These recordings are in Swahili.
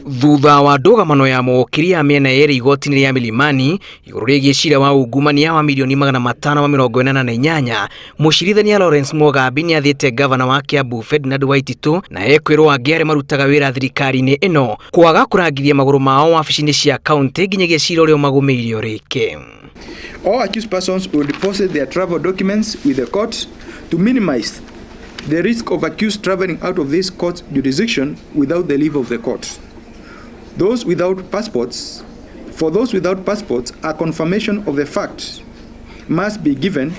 Thutha wa ndũgamano ya mũkiri ya mĩena yerĩ igoti-inĩ rĩa Milimani igũrũ rĩgiĩ ciira wa ungumania wa milioni 548, mũcirithania Lawrence Mugambi nĩ athiĩte Ngabana wa Kiambu Ferdnard Waititu na ekuirwo angĩ arĩa marutaga wĩra thirikari-inĩ ĩno kwaga kũrangithia magũrũ mao wabici-inĩ cia kaunti nginyagia ciira ũrĩa ũmagumiire ũrĩke. All accused persons will deposit their travel documents with the court to minimize the risk of accused traveling out of this court's jurisdiction without the leave of the court. For those without passports, a confirmation of the fact must be given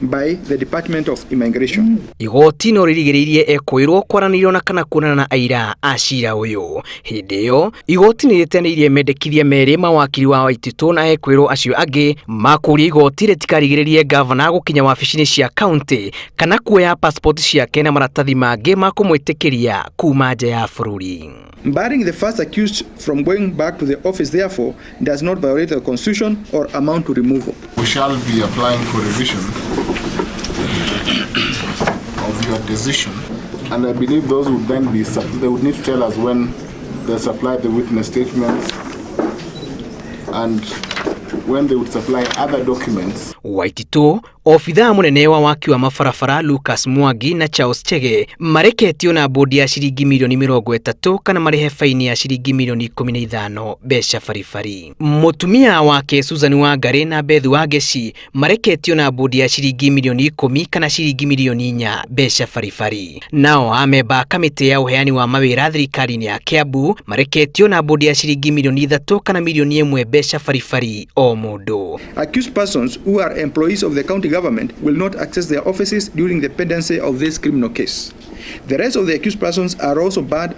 by the Department of Immigration. Igoti no ririgĩrĩirie ekuirwo kwaranĩrio na kana kuonana na aira a ciira ũyũ. Hĩndĩ ĩyo igoti nĩ rĩteanĩirie mendekithia merĩ mawakiri wa Waititu na ekuirwo acio angĩ makũria igoti rĩtikarigĩrĩrie Ngabana gũkinya wabici-inĩ cia kaunti kana kuoya passport ciake na maratathi mangĩ ma kũmwĩtĩkĩria kuma nja ya bũrũri. Barring the first accused from going back to the office, therefore, does not violate the Constitution or amount to removal. We shall be applying for revision of your decision, and I believe those would then be they would need to tell us when they supply the witness statements and when they would supply other documents. Waititu, ofitha munene wa waki wa mabarabara Lucas Mwangi na Charles Chege mareketio na bondi ya ciringi milioni 30 kana marehe faini ya ciringi milioni 15 mbeca baribari. Mutumia wake Susan Wangari na Beth Wageci mareketio na bondi ya ciringi milioni 10 kana ciringi milioni 4 mbeca baribari. Nao ameba kamiti ya uheani wa mawĩra thirikari-inĩ ya Kiambu mareketio na bondi ya ciringi milioni 3 kana milioni 1 mbeca baribari o mundu. Accused persons who are employees of the county government will not access their offices during the pendency of this criminal case. The rest of the accused persons are also barred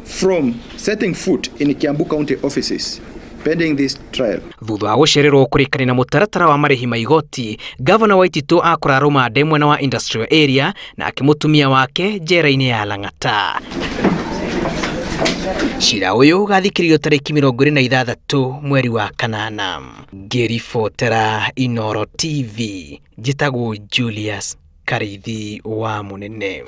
from setting foot in Kiambu County offices pending this trial. Thutha wa gũcererwo kũrĩkania na mũtaratara wa marĩhi ma igoti, Ngabana Waititu akora rũmande mwena wa industrial area na akĩmutumia wake njera-inĩ ya Lang'ata. Ciira ũyũ gathikĩrĩrio tarĩki 26 mweri wa kanana. Ngĩribotera Inooro TV, njĩtagwo Julius Karithi wa Munene.